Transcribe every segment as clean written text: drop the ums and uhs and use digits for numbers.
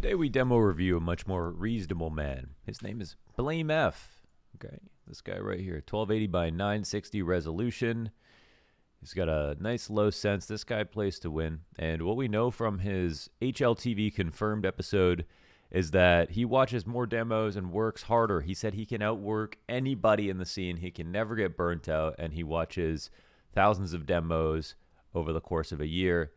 Today we demo review a much more reasonable man. His name is blameF. Okay, this guy right here, 1280 by 960 resolution. He's got a nice low sense. This guy plays to win. And what we know from his HLTV confirmed episode is that he watches more demos and works harder. He said he can outwork anybody in the scene. He can never get burnt out, and he watches thousands of demos over the course of a year.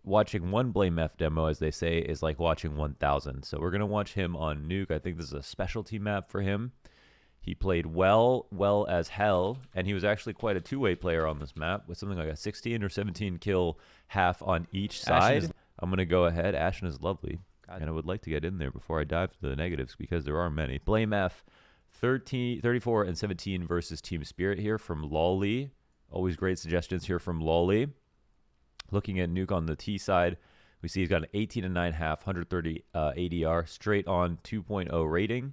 Watching one blameF demo, as they say, is like watching 1,000. So we're going to watch him on Nuke. I think this is a specialty map for him. He played well as hell, and he was actually quite a two-way player on this map with something like a 16 or 17 kill half on each side. I'm going to go ahead. Ashen is lovely, and I would like to get in there before I dive to the negatives because there are many. blameF, 34 and 17 versus Team Spirit here from Lolly. Always great suggestions here from Lolly. Looking at Nuke on the T side, we see he's got an 18.5, 130 ADR, straight on 2.0 rating.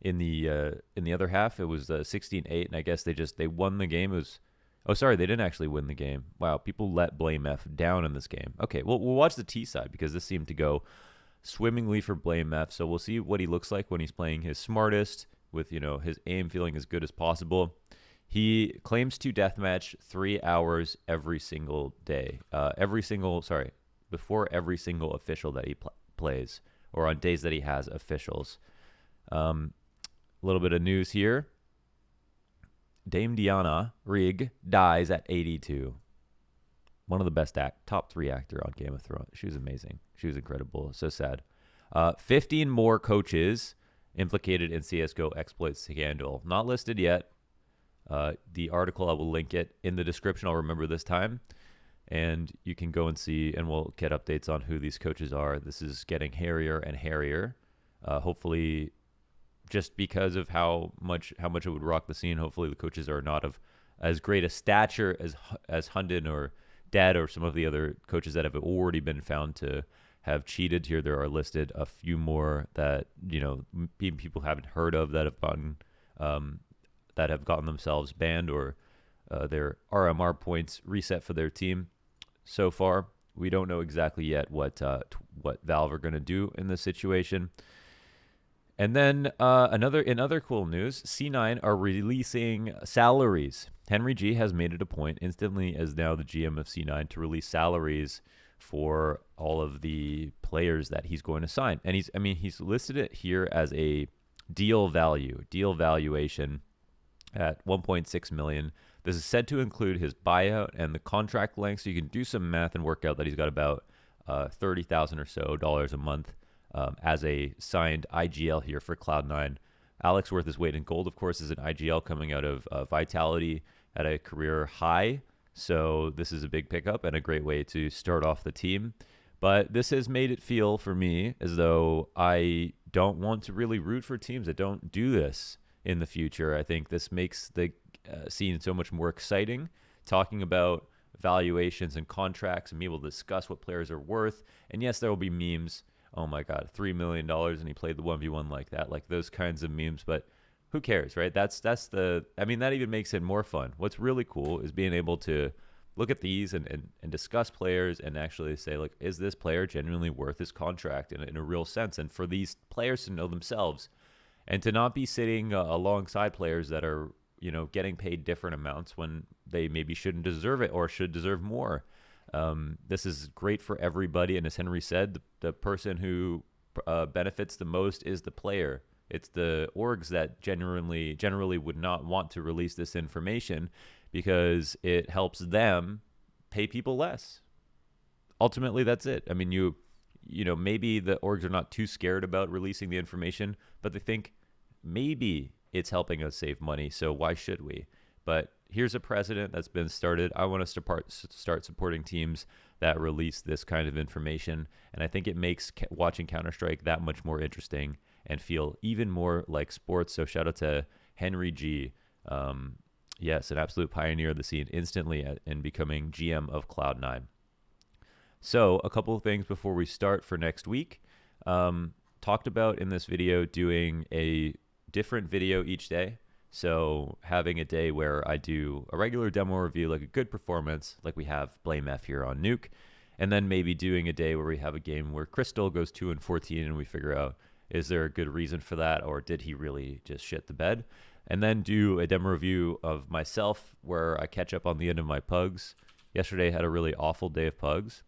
In the other half, it was 16.8, and I guess they won the game. It was, oh, sorry, they didn't actually win the game. Wow, people let blameF down in this game. Okay, well, we'll watch the T side because this seemed to go swimmingly for blameF. So we'll see what he looks like when he's playing his smartest with, his aim feeling as good as possible. He claims to deathmatch 3 hours every single day. Before every single official that he plays, or on days that he has officials. A little bit of news here. Dame Diana Rigg dies at 82. One of the best top 3 actor on Game of Thrones. She was amazing. She was incredible. So sad. 15 more coaches implicated in CSGO exploit scandal. Not listed yet. The article, I will link it in the description. I'll remember this time. And you can go and see, and we'll get updates on who these coaches are. This is getting hairier and hairier. Hopefully, just because of how much it would rock the scene, hopefully the coaches are not of as great a stature as Hundon or Dad or some of the other coaches that have already been found to have cheated. Here there are listed a few more that people haven't heard of that have gotten themselves banned or their RMR points reset for their team. So far, we don't know exactly yet what Valve are going to do in this situation. And then in other cool news, C9 are releasing salaries. Henry G has made it a point instantly as now the GM of C9 to release salaries for all of the players that he's going to sign. And he's listed it here as a deal valuation at 1.6 million. This is said to include his buyout and the contract length, so you can do some math and work out that he's got about $30,000 or so a month as a signed IGL here for Cloud9. Alex worth his weight in gold, of course, is an IGL coming out of Vitality at a career high, so this is a big pickup and a great way to start off the team. But this has made it feel for me as though I don't want to really root for teams that don't do this in the future. I think this makes the scene so much more exciting, talking about valuations and contracts and being able to discuss what players are worth. And yes, there will be memes. Oh my God, $3 million and he played the 1v1 like that, like those kinds of memes. But who cares, right? That even makes it more fun. What's really cool is being able to look at these and discuss players and actually say, like, is this player genuinely worth his contract in a real sense? And for these players to know themselves and to not be sitting alongside players that are, getting paid different amounts when they maybe shouldn't deserve it or should deserve more. This is great for everybody. And as Henry said, the person who benefits the most is the player. It's the orgs that generally would not want to release this information because it helps them pay people less. Ultimately, that's it. I mean, maybe the orgs are not too scared about releasing the information, but they think maybe it's helping us save money, so why should we? But here's a precedent that's been started. I want us to start supporting teams that release this kind of information, and I think it makes watching Counter-Strike that much more interesting and feel even more like sports. So shout out to Henry G. Yes, an absolute pioneer of the scene instantly in becoming GM of Cloud9. So a couple of things before we start for next week. Talked about in this video doing a different video each day. So having a day where I do a regular demo review, like a good performance, like we have blameF here on Nuke, And then maybe doing a day where we have a game where Crystal goes 2-14 and we figure out, is there a good reason for that, or did he really just shit the bed? And then do a demo review of myself where I catch up on the end of my pugs. Yesterday I had a really awful day of pugs,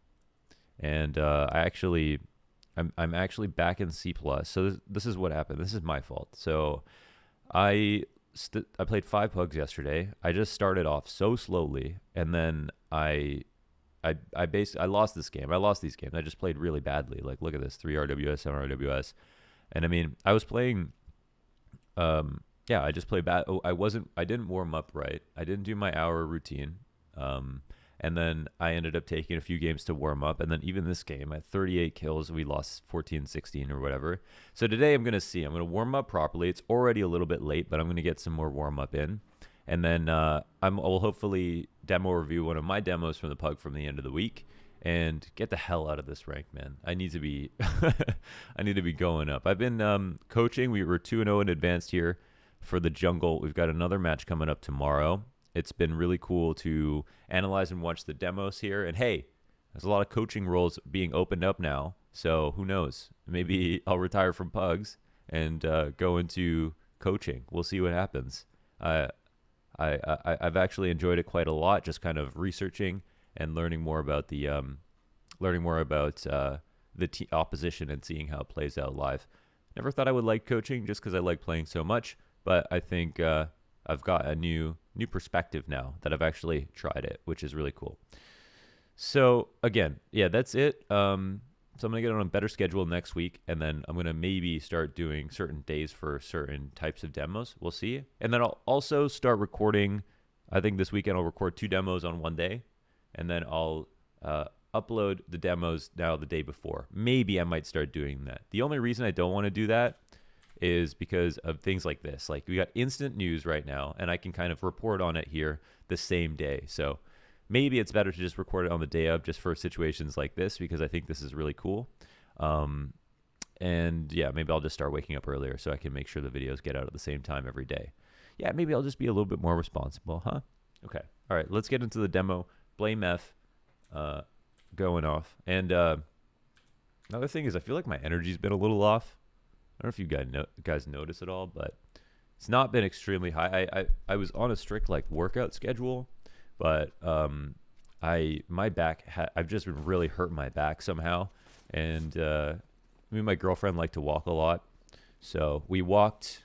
and I'm actually back in C+. So this is what happened. This is my fault. So I played 5 pugs yesterday. I just started off so slowly, and then I lost this game. I lost these games. I just played really badly. Like, look at this: 3 RWS, 7 RWS, and I mean, I was playing. Yeah, I just played bad. Oh, I didn't warm up right. I didn't do my hour routine. And then I ended up taking a few games to warm up. And then even this game, at 38 kills, we lost 14-16 or whatever. So today I'm going to see. I'm going to warm up properly. It's already a little bit late, but I'm going to get some more warm up in. And then I'll hopefully demo review one of my demos from the pug from the end of the week and get the hell out of this rank, man. I need to be I need to be going up. I've been coaching. We were 2-0 in advanced here for the jungle. We've got another match coming up tomorrow. It's been really cool to analyze and watch the demos here. And hey, there's a lot of coaching roles being opened up now. So who knows? Maybe I'll retire from pugs and go into coaching. We'll see what happens. I've actually enjoyed it quite a lot, just kind of researching and learning more about the opposition and seeing how it plays out live. Never thought I would like coaching just because I like playing so much, but I think I've got a new perspective now that I've actually tried it, which is really cool. So again, yeah, that's it. So I'm going to get on a better schedule next week, and then I'm going to maybe start doing certain days for certain types of demos. We'll see. And then I'll also start recording. I think this weekend I'll record 2 demos on one day, and then I'll upload the demos now the day before. Maybe I might start doing that. The only reason I don't want to do that is because of things like this. Like, we got instant news right now, and I can kind of report on it here the same day. So maybe it's better to just record it on the day of, just for situations like this, because I think this is really cool. And yeah, maybe I'll just start waking up earlier so I can make sure the videos get out at the same time every day. Yeah, maybe I'll just be a little bit more responsible, huh? Okay. All right, let's get into the demo. blameF going off. And another thing is, I feel like my energy's been a little off. I don't know if you guys notice it all, but it's not been extremely high. I was on a strict like workout schedule, but my back I've just been really hurting my back somehow. And me and my girlfriend like to walk a lot, so we walked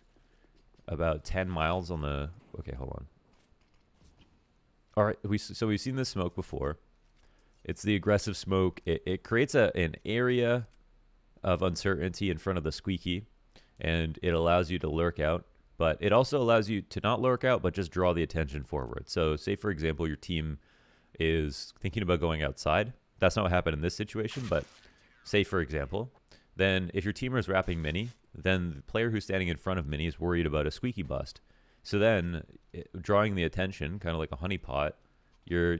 about 10 miles on the. Okay, hold on. All right, we've seen this smoke before. It's the aggressive smoke. It creates an area of uncertainty in front of the squeaky, and it allows you to lurk out, but it also allows you to not lurk out, but just draw the attention forward. So say, for example, your team is thinking about going outside. That's not what happened in this situation, but say, for example, then if your teamer is wrapping mini, then the player who's standing in front of mini is worried about a squeaky bust. So then drawing the attention, kind of like a honeypot, the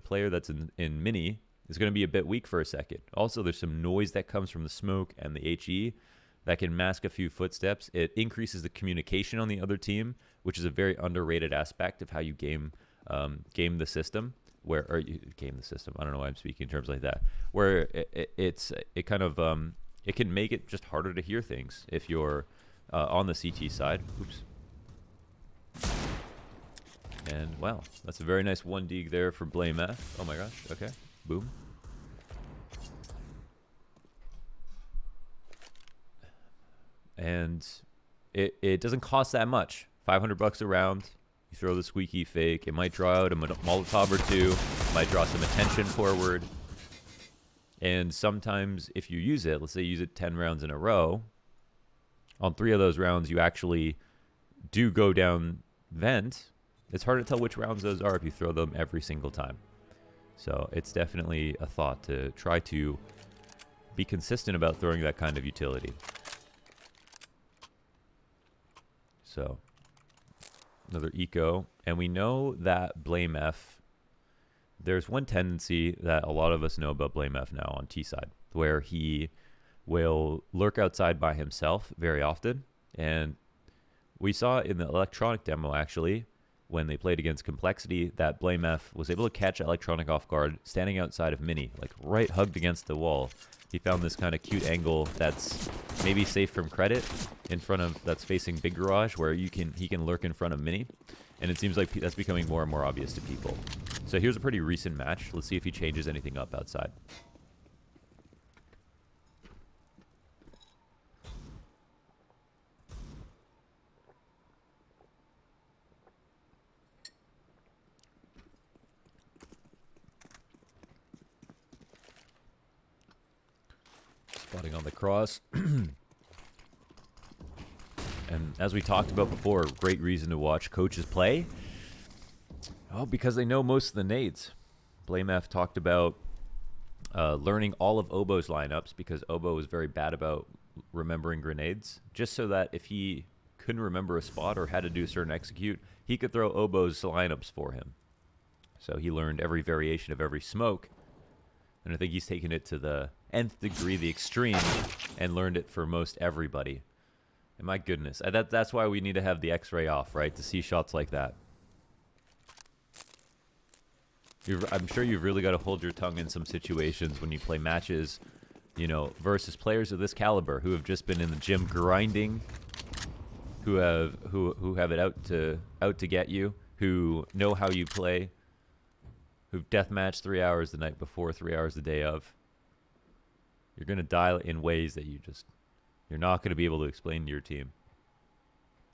player that's in mini is going to be a bit weak for a second. Also, there's some noise that comes from the smoke and the HE that can mask a few footsteps. It increases the communication on the other team, which is a very underrated aspect of how you game the system. Game the system. I don't know why I'm speaking in terms like that. Where it can make it just harder to hear things if you're on the CT side. Oops. And wow, that's a very nice 1 dig there for blameF. Oh my gosh. Okay. Boom. And it doesn't cost that much. $500 a round. You throw the squeaky fake. It might draw out a Molotov or 2. It might draw some attention forward. And sometimes if you use it, let's say you use it 10 rounds in a row, on 3 of those rounds you actually do go down vent. It's hard to tell which rounds those are if you throw them every single time. So it's definitely a thought to try to be consistent about throwing that kind of utility. So another eco. And we know that blameF, there's one tendency that a lot of us know about blameF now on T-side, where he will lurk outside by himself very often. And we saw in the electronic demo, actually, when they played against Complexity that blameF was able to catch Electronic off guard, standing outside of Mini, like right hugged against the wall. He found this kind of cute angle that's maybe safe from credit in front of, that's facing Big Garage, where he can lurk in front of Mini. And it seems like that's becoming more and more obvious to people. So here's a pretty recent match. Let's see if he changes anything up outside. Spotting on the cross. And as we talked about before, great reason to watch coaches play. Oh, because they know most of the nades. blameF talked about learning all of Obo's lineups, because Obo was very bad about remembering grenades, just so that if he couldn't remember a spot or had to do a certain execute, he could throw Obo's lineups for him. So he learned every variation of every smoke, and I think he's taken it to the nth degree, the extreme, and learned it for most everybody. And my goodness, that's why we need to have the X-ray off, right? To see shots like that. I'm sure you've really got to hold your tongue in some situations when you play matches, you know, versus players of this caliber who have just been in the gym grinding, who have it out to get you, who know how you play, who've deathmatched 3 hours the night before, 3 hours the day of. You're going to die in ways that you're not going to be able to explain to your team.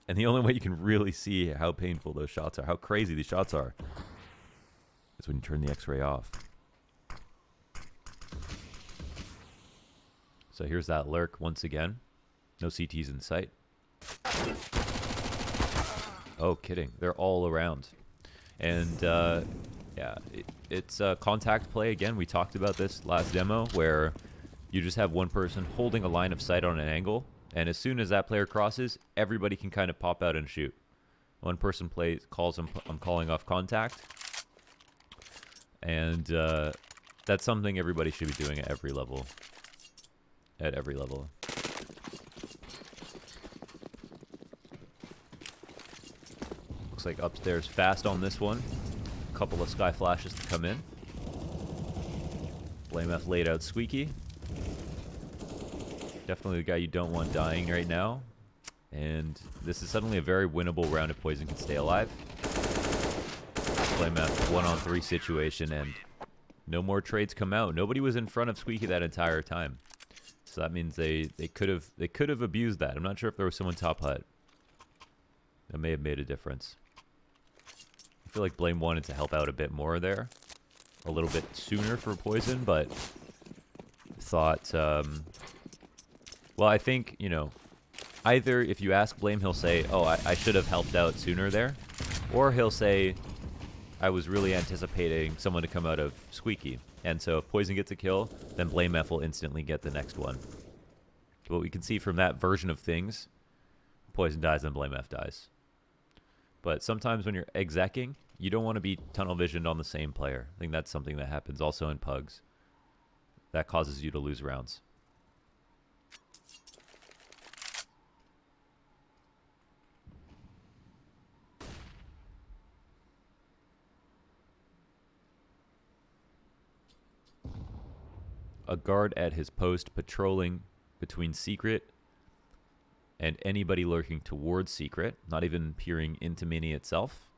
And the only way you can really see how painful those shots are, how crazy these shots are, is when you turn the X-ray off. So here's that lurk once again. No CTs in sight. Oh, kidding. They're all around. And yeah, it's contact play again. We talked about this last demo where you just have one person holding a line of sight on an angle, and as soon as that player crosses, everybody can kind of pop out and shoot. One person calls him, I'm calling off contact. And that's something everybody should be doing at every level. At every level. Looks like upstairs fast on this one. A couple of sky flashes to come in. blameF laid out Squeaky. Definitely the guy you don't want dying right now. And this is suddenly a very winnable round if Poison can stay alive. blameF 1-on-3 situation, and no more trades come out. Nobody was in front of Squeaky that entire time. So that means they could have abused that. I'm not sure if there was someone top hut. That may have made a difference. I feel like Blame wanted to help out a bit more there. A little bit sooner for Poison, but thought well, I think, you know, either if you ask Blame, he'll say, oh, I should have helped out sooner there. Or he'll say, I was really anticipating someone to come out of Squeaky. And so if Poison gets a kill, then blameF will instantly get the next one. What we can see from that version of things, Poison dies, then blameF dies. But sometimes when you're execing, you don't want to be tunnel visioned on the same player. I think that's something that happens also in Pugs. That causes you to lose rounds. A guard at his post patrolling between Secret and anybody lurking towards Secret, not even peering into Mini itself.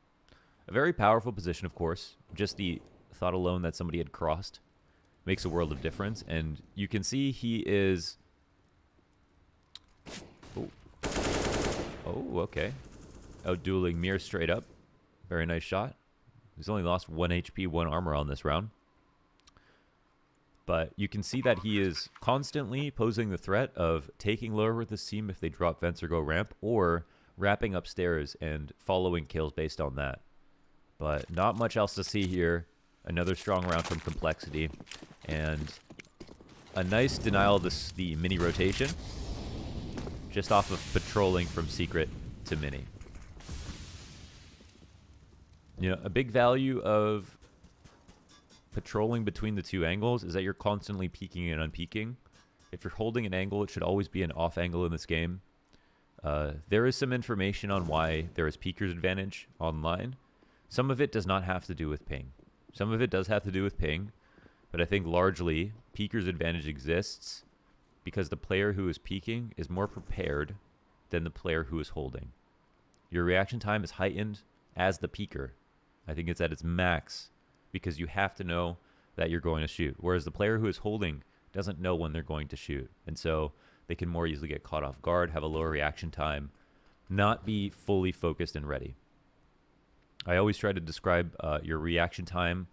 A very powerful position, of course. Just the thought alone that somebody had crossed makes a world of difference. And you can see he is... Oh, okay. Outdueling Mir straight up. Very nice shot. He's only lost 1 HP, 1 armor on this round. But you can see that he is constantly posing the threat of taking lower with his team if they drop vents or go ramp, or wrapping upstairs and following kills based on that. But not much else to see here. Another strong round from Complexity. And a nice denial of the Mini rotation. Just off of patrolling from Secret to Mini. You know, a big value of patrolling between the two angles is that you're constantly peeking and unpeeking. If you're holding an angle, it should always be an off angle in this game. There is some information on why there is peeker's advantage online, Some of it does not have to do with ping. Some of it does have to do with ping, but I think largely peeker's advantage exists because the player who is peeking is more prepared than the player who is holding. Your reaction time is heightened as the peeker. I think it's at its max because you have to know that you're going to shoot, whereas the player who is holding doesn't know when they're going to shoot, and so they can more easily get caught off guard, have a lower reaction time, not be fully focused and ready. I always try to describe your reaction time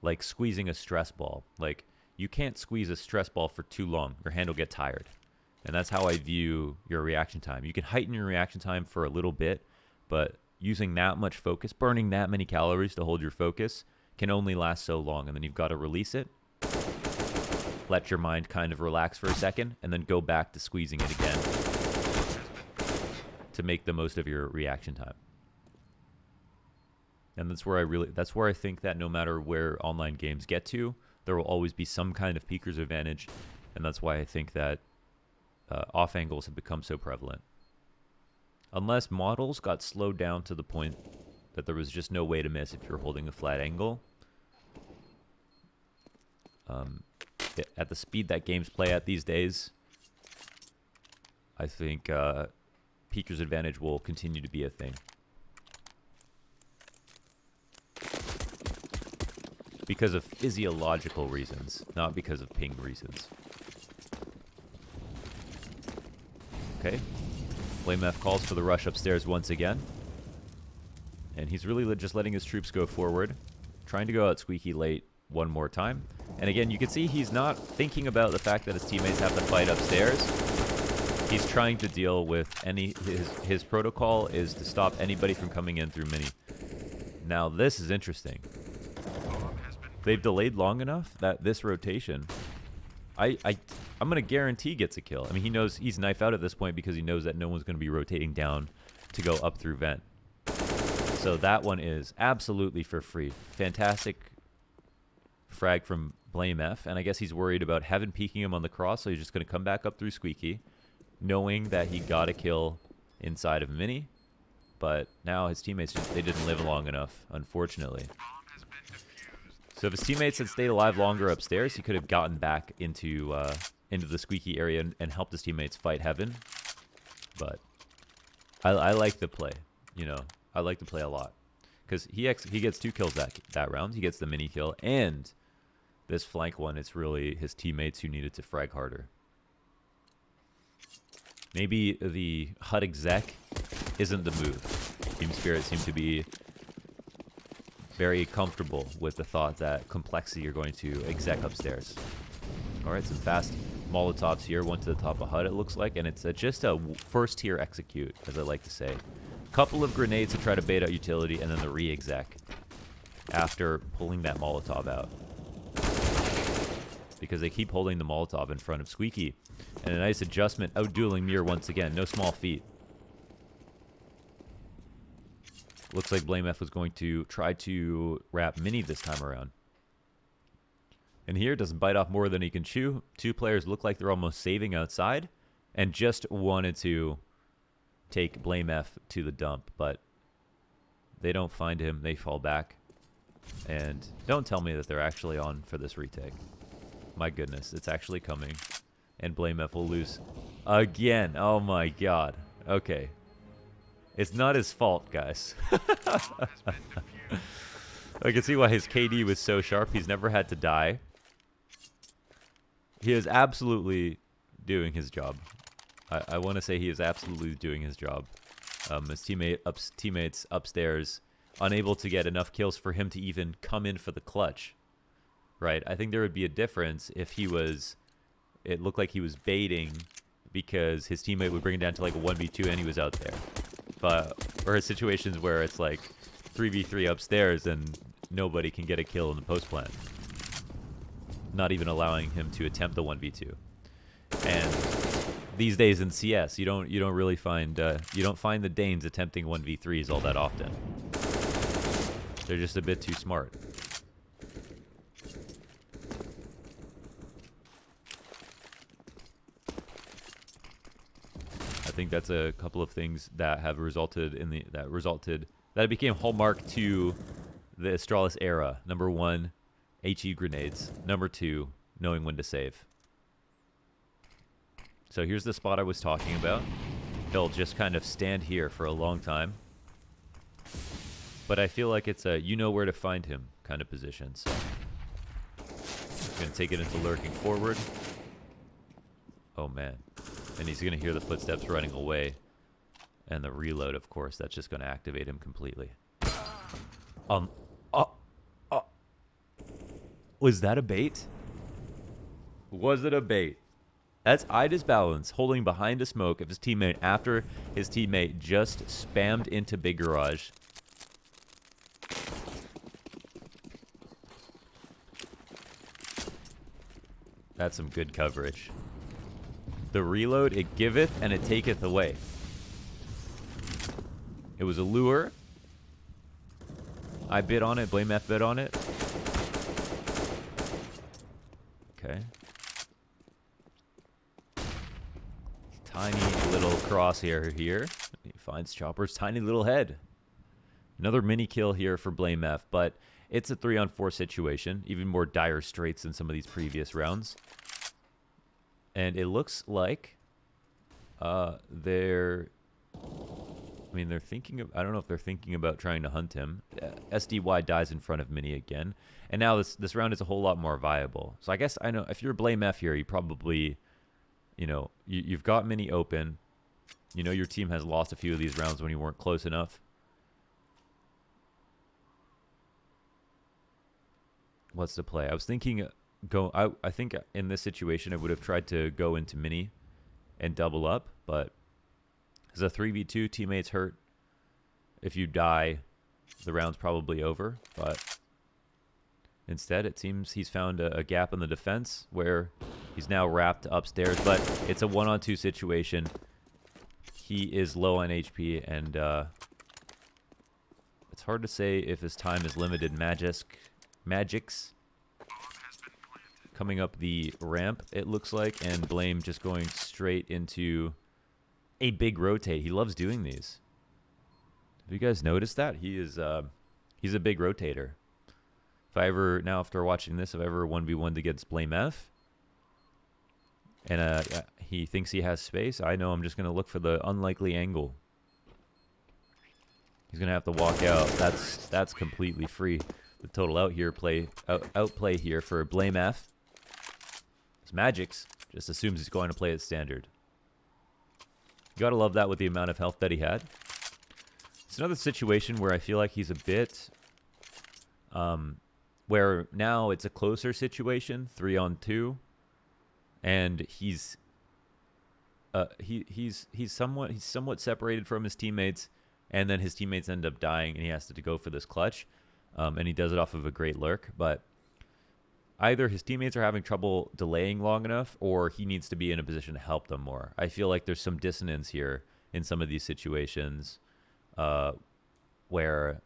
like squeezing a stress ball. Like, you can't squeeze a stress ball for too long. Your hand will get tired. And that's how I view your reaction time. You can heighten your reaction time for a little bit, but using that much focus, burning that many calories to hold your focus can only last so long. And then you've got to release it, let your mind kind of relax for a second, and then go back to squeezing it again to make the most of your reaction time. And that's where I think that no matter where online games get to, there will always be some kind of peeker's advantage. And that's why I think that off angles have become so prevalent. Unless models got slowed down to the point that there was just no way to miss if you're holding a flat angle. At the speed that games play at these days, I think peeker's advantage will continue to be a thing. Because of physiological reasons, not because of ping reasons. Okay. blameF calls for the rush upstairs once again. And he's really just letting his troops go forward, trying to go out squeaky late one more time. And again, you can see he's not thinking about the fact that his teammates have to fight upstairs. He's trying to deal with his protocol is to stop anybody from coming in through mini. Now this is interesting. They've delayed long enough that this rotation, I'm going to guarantee gets a kill. I mean, he knows he's knife out at this point because he knows that no one's going to be rotating down to go up through vent. So that one is absolutely for free. Fantastic frag from blameF, and I guess he's worried about Heaven peeking him on the cross, so he's just going to come back up through squeaky, knowing that he got a kill inside of mini. But now his teammates they didn't live long enough, unfortunately. So if his teammates had stayed alive longer upstairs, he could have gotten back into the squeaky area and helped his teammates fight Heaven. But I like the play, you know. I like the play a lot because he gets 2 kills that round. He gets the mini kill, and this flank one, it's really his teammates who needed to frag harder. Maybe the HUD exec isn't the move. Team Spirit seem to be very comfortable with the thought that complexity are going to exec upstairs. All right, some fast Molotovs here. One to the top of HUD, it looks like, and it's just a first tier execute, as I like to say. Couple of grenades to try to bait out utility, and then the re-exec after pulling that Molotov out. Because they keep holding the Molotov in front of Squeaky. And a nice adjustment, outdueling Mir once again. No small feat. Looks like blameF was going to try to wrap Mini this time around. And here, doesn't bite off more than he can chew. 2 players look like they're almost saving outside, and just wanted to take blameF to the dump, but they don't find him. They fall back. And don't tell me that they're actually on for this retake. My goodness, it's actually coming. And blameF will lose again. Oh my god. Okay. It's not his fault, guys. I can see why his KD was so sharp. He's never had to die. He is absolutely doing his job. I want to say he is absolutely doing his job. His teammates upstairs unable to get enough kills for him to even come in for the clutch. Right? I think there would be a difference if he was... It looked like he was baiting because his teammate would bring it down to like a 1v2 and he was out there. Or situations where it's like 3v3 upstairs and nobody can get a kill in the post plant. Not even allowing him to attempt the 1v2. And these days in CS, you don't really find the Danes attempting 1v3s all that often. They're just a bit too smart. I think that's a couple of things that have resulted That became hallmark to the Astralis era. Number 1, HE grenades. Number 2, knowing when to save. So here's the spot I was talking about. He'll just kind of stand here for a long time. But I feel like it's a you know where to find him kind of position. So he's going to take it into lurking forward. Oh, man. And he's going to hear the footsteps running away. And the reload, of course, that's just going to activate him completely. Was that a bait? Was it a bait? That's Ida's balance, holding behind a smoke of his teammate after his teammate just spammed into Big Garage. That's some good coverage. The reload, it giveth and it taketh away. It was a lure. I bid on it. blameF bid on it. Okay. Tiny little crosshair here. He finds Chopper's tiny little head. Another mini kill here for blameF, but it's a 3-on-4 situation. Even more dire straits than some of these previous rounds. And it looks like they're thinking of, I don't know if they're thinking about trying to hunt him. SDY dies in front of Mini again. And now this round is a whole lot more viable. So I guess I know if you're blameF here, you probably, you've got Mini open. You know your team has lost a few of these rounds when you weren't close enough. What's the play? I was thinking I think in this situation I would have tried to go into Mini and double up, but as a 3v2, teammates hurt. If you die, the round's probably over, but instead it seems he's found a gap in the defense where he's now wrapped upstairs, but it's a 1-on-2 situation. He is low on HP, and it's hard to say if his time is limited. Magic's coming up the ramp, it looks like, and Blame just going straight into a big rotate. He loves doing these. Have you guys noticed that? He's a big rotator. If I ever, now after watching this, if I ever 1v1'd against blameF, and he thinks he has space, I know I'm just going to look for the unlikely angle. He's going to have to walk out. That's completely free. The total outplay here for blameF. His Magic's just assumes he's going to play it standard. You gotta love that with the amount of health that he had. It's another situation where I feel like he's a bit, where now it's a closer situation, 3-on-2, and he's somewhat separated from his teammates, and then his teammates end up dying, and he has to go for this clutch, and he does it off of a great lurk, but either his teammates are having trouble delaying long enough, or he needs to be in a position to help them more. I feel like there's some dissonance here in some of these situations where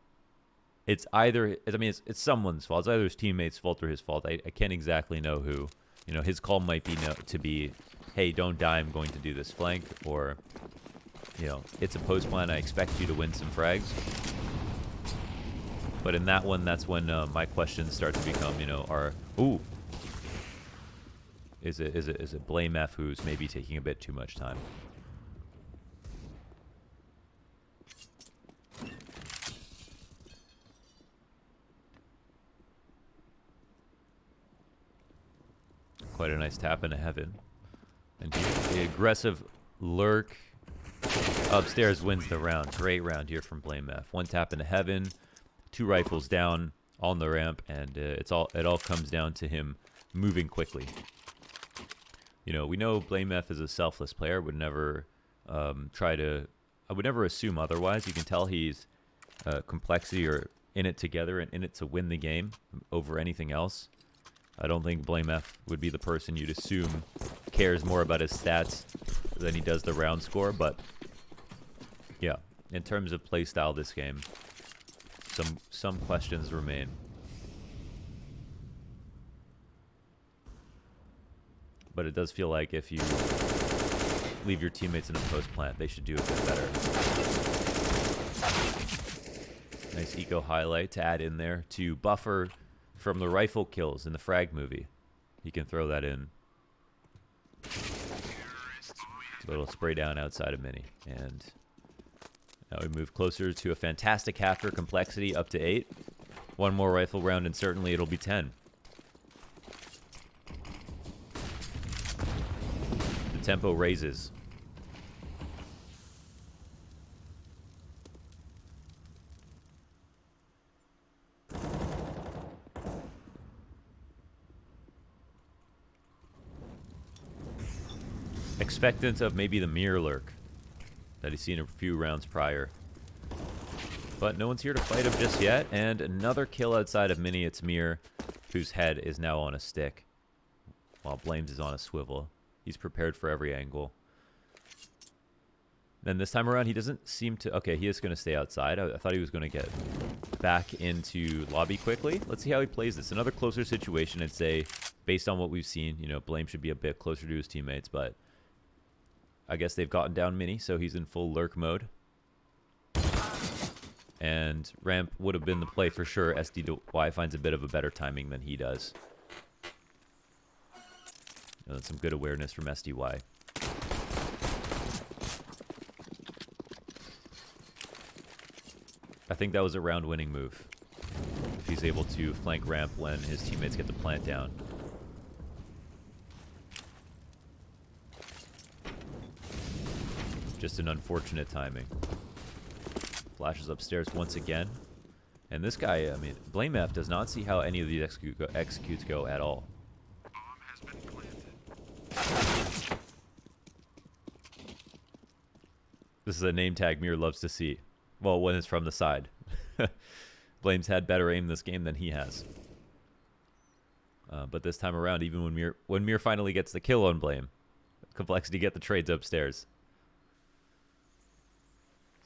it's either, it's someone's fault. It's either his teammate's fault or his fault. I can't exactly know who. His call might be to be, hey, don't die, I'm going to do this flank, or, it's a post plan, I expect you to win some frags. But in that one, that's when my questions start to become, is it blameF who's maybe taking a bit too much time? Quite a nice tap into heaven. And here, the aggressive lurk upstairs wins the round. Great round here from blameF. One tap into heaven. 2 rifles down on the ramp, and it all comes down to him moving quickly. We know blameF is a selfless player. Would never I would never assume otherwise. You can tell he's complexity or in it together and in it to win the game over anything else. I don't think blameF would be the person you'd assume cares more about his stats than he does the round score, but yeah, in terms of play style this game, some questions remain. But it does feel like if you leave your teammates in a post plant, they should do a bit better. Nice eco highlight to add in there to buffer from the rifle kills in the frag movie. He can throw that in. Little spray down outside of Mini. And now we move closer to a fantastic half complexity up to 8. One more rifle round and certainly it'll be 10. The tempo raises. Expectant of maybe the mirror lurk that he's seen a few rounds prior. But no one's here to fight him just yet. And another kill outside of Mini. It's Mir, whose head is now on a stick, while Blames is on a swivel. He's prepared for every angle. Then this time around, he doesn't seem to... Okay, he is going to stay outside. I thought he was going to get back into lobby quickly. Let's see how he plays this. Another closer situation, I'd say, based on what we've seen. You know, Blame should be a bit closer to his teammates, but I guess they've gotten down Mini, so he's in full lurk mode. And ramp would have been the play for sure. SDY finds a bit of a better timing than he does. And some good awareness from SDY. I think that was a round-winning move. If he's able to flank ramp when his teammates get the plant down. Just an unfortunate timing. Flashes upstairs once again. And this guy, I mean, blameF does not see how any of these executes go at all. This is a name tag Mir loves to see. Well, when it's from the side. Blame's had better aim this game than he has. But this time around, even when Mir finally gets the kill on Blame, Complexity get the trades upstairs.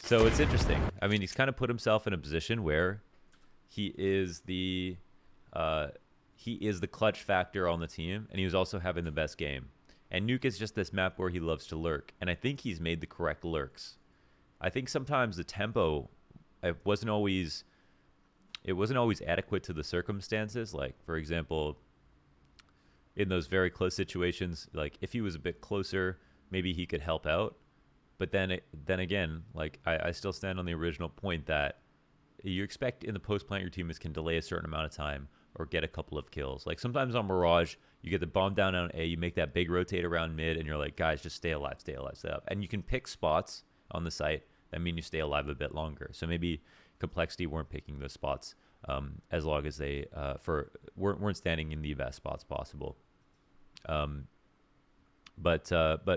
So it's interesting. I mean, he's kind of put himself in a position where he is the clutch factor on the team, and he was also having the best game. And Nuke is just this map where he loves to lurk, and I think he's made the correct lurks. I think sometimes the tempo, it wasn't always adequate to the circumstances. Like, for example, in those very close situations, like if he was a bit closer, maybe he could help out. But then again, like I still stand on the original point that you expect in the post plant your teammates can delay a certain amount of time or get a couple of kills. Like sometimes on Mirage, you get the bomb down on A, you make that big rotate around mid, and you're like, guys, just stay alive, stay alive, stay up. And you can pick spots on the site that mean you stay alive a bit longer. So maybe Complexity weren't picking those spots as long as they weren't standing in the best spots possible. But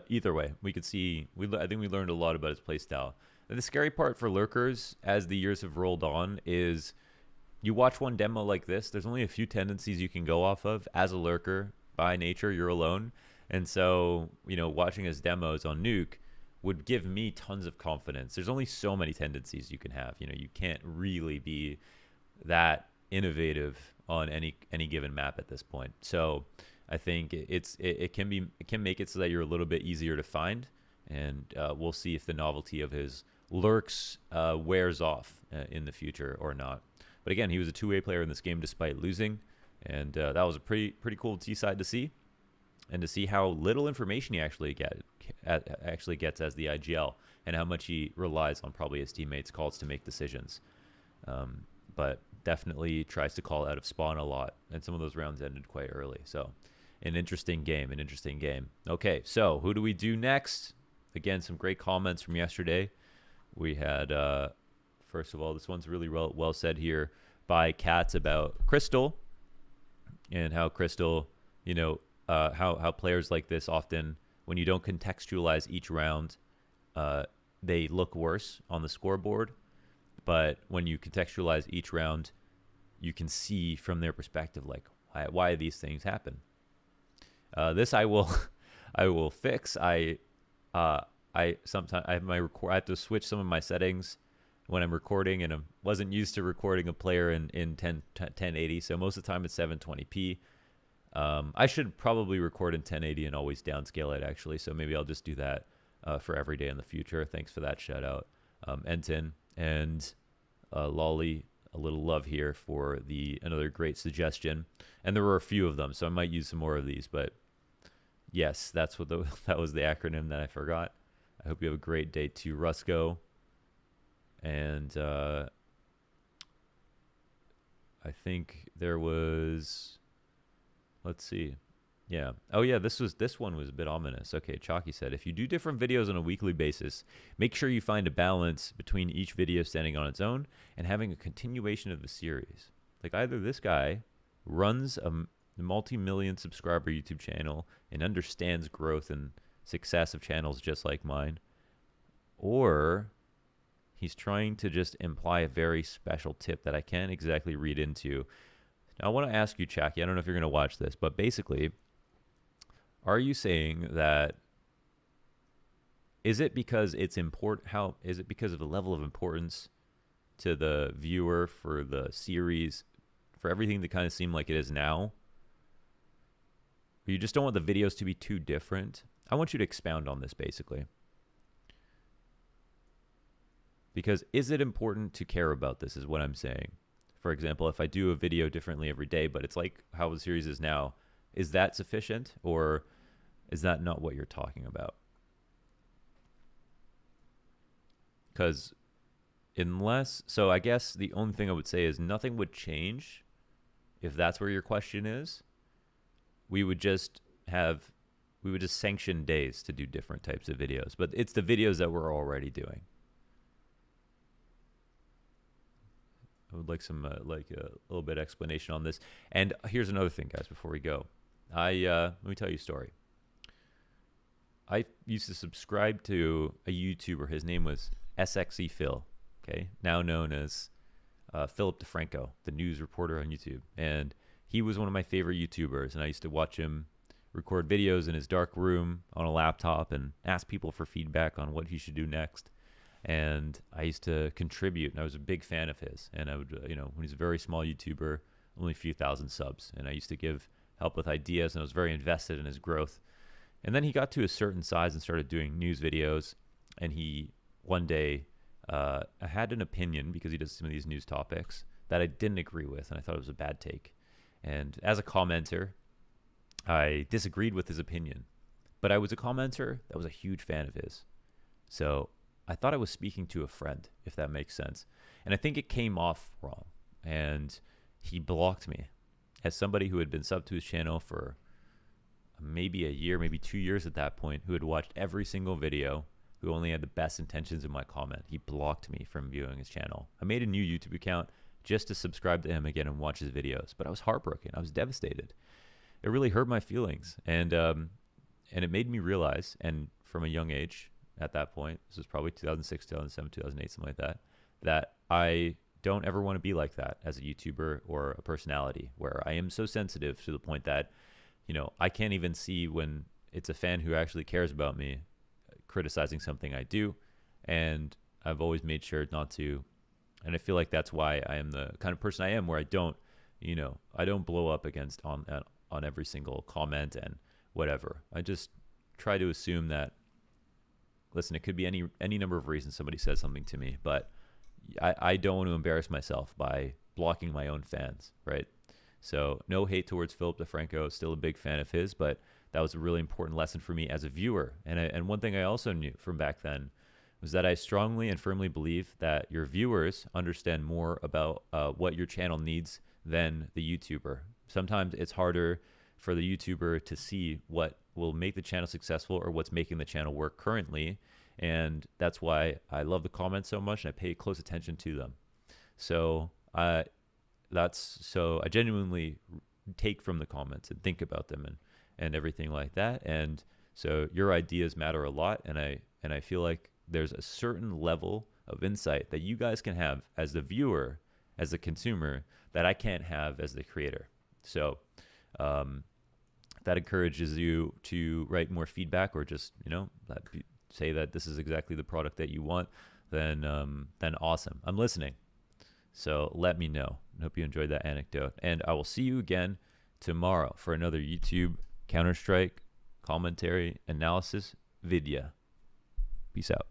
either way, we could see. I think we learned a lot about his playstyle. And the scary part for lurkers, as the years have rolled on, is you watch one demo like this. There's only a few tendencies you can go off of as a lurker. By nature, you're alone, and so watching his demos on Nuke would give me tons of confidence. There's only so many tendencies you can have. You can't really be that innovative on any given map at this point. So I think it can make it so that you're a little bit easier to find, and we'll see if the novelty of his lurks wears off in the future or not. But again, he was a two-way player in this game despite losing, and that was a pretty cool T-side to see, and to see how little information he actually gets as the IGL, and how much he relies on probably his teammates' calls to make decisions. But definitely tries to call out of spawn a lot, and some of those rounds ended quite early. So an interesting game. Okay, so who do we do next? Again, some great comments from yesterday. We had, first of all, this one's really well said here by Katz about Crystal, and how Crystal, how players like this often, when you don't contextualize each round, they look worse on the scoreboard. But when you contextualize each round, you can see from their perspective, like, why these things happen. This I will fix. I sometimes I have to switch some of my settings when I'm recording, and I wasn't used to recording a player in 1080. So most of the time it's 720p. I should probably record in 1080 and always downscale it, actually. So maybe I'll just do that for every day in the future. Thanks for that shout out, Enton. And Lolly a little love here for another great suggestion. And there were a few of them, so I might use some more of these. But yes, that was the acronym that I forgot. I hope you have a great day too, Rusco. And I think there was, let's see. Yeah. Oh yeah, this one was a bit ominous. Okay, Chalky said, if you do different videos on a weekly basis, make sure you find a balance between each video standing on its own and having a continuation of the series. Like either this guy runs a multi-million subscriber YouTube channel and understands growth and success of channels just like mine, or he's trying to just imply a very special tip that I can't exactly read into. Now, I want to ask you, Chalky, I don't know if you're going to watch this, but basically, are you saying that is it because it's important? How is it because of the level of importance to the viewer for the series, for everything to kind of seem like it is now? Or you just don't want the videos to be too different? I want you to expound on this basically. Because is it important to care about this is what I'm saying. For example, if I do a video differently every day, but it's like how the series is now, is that sufficient, or is that not what you're talking about? Because so I guess the only thing I would say is nothing would change if that's where your question is. We would just sanction days to do different types of videos, but it's the videos that we're already doing. I would like some a little bit of explanation on this. And here's another thing, guys, before we go. Let me tell you a story. I used to subscribe to a YouTuber. His name was SXE Phil, okay, now known as Philip DeFranco, the news reporter on YouTube. And he was one of my favorite YouTubers, and I used to watch him record videos in his dark room on a laptop and ask people for feedback on what he should do next. And I used to contribute, and I was a big fan of his. And I would, when he's a very small YouTuber, only a few thousand subs, and I used to give help with ideas, and I was very invested in his growth. And then he got to a certain size and started doing news videos. And he, one day, I had an opinion, because he does some of these news topics, that I didn't agree with, and I thought it was a bad take. And as a commenter, I disagreed with his opinion. But I was a commenter that was a huge fan of his. So I thought I was speaking to a friend, if that makes sense. And I think it came off wrong. And he blocked me. As somebody who had been subbed to his channel for maybe a year, maybe 2 years at that point, who had watched every single video, who only had the best intentions in my comment, he blocked me from viewing his channel. I made a new YouTube account just to subscribe to him again and watch his videos. But I was heartbroken. I was devastated. It really hurt my feelings. And it made me realize, and from a young age, at that point, this was probably 2006, 2007, 2008, something like that, that I don't ever want to be like that as a YouTuber or a personality, where I am so sensitive to the point that, I can't even see when it's a fan who actually cares about me criticizing something I do. And I've always made sure not to. And I feel like that's why I am the kind of person I am, where I don't blow up on every single comment and whatever. I just try to assume that, listen, it could be any number of reasons somebody says something to me, but I don't want to embarrass myself by blocking my own fans, right? So no hate towards Philip DeFranco, still a big fan of his, but that was a really important lesson for me as a viewer. And one thing I also knew from back then was that I strongly and firmly believe that your viewers understand more about what your channel needs than the YouTuber. Sometimes it's harder for the YouTuber to see what will make the channel successful or what's making the channel work currently. And that's why I love the comments so much, and I pay close attention to them. So I genuinely take from the comments and think about them and everything like that. And so your ideas matter a lot. And I feel like there's a certain level of insight that you guys can have as the viewer, as the consumer, that I can't have as the creator. So that encourages you to write more feedback, or just, say that this is exactly the product that you want, then awesome. I'm listening. So let me know. I hope you enjoyed that anecdote. And I will see you again tomorrow for another YouTube Counter-Strike commentary analysis video. Peace out.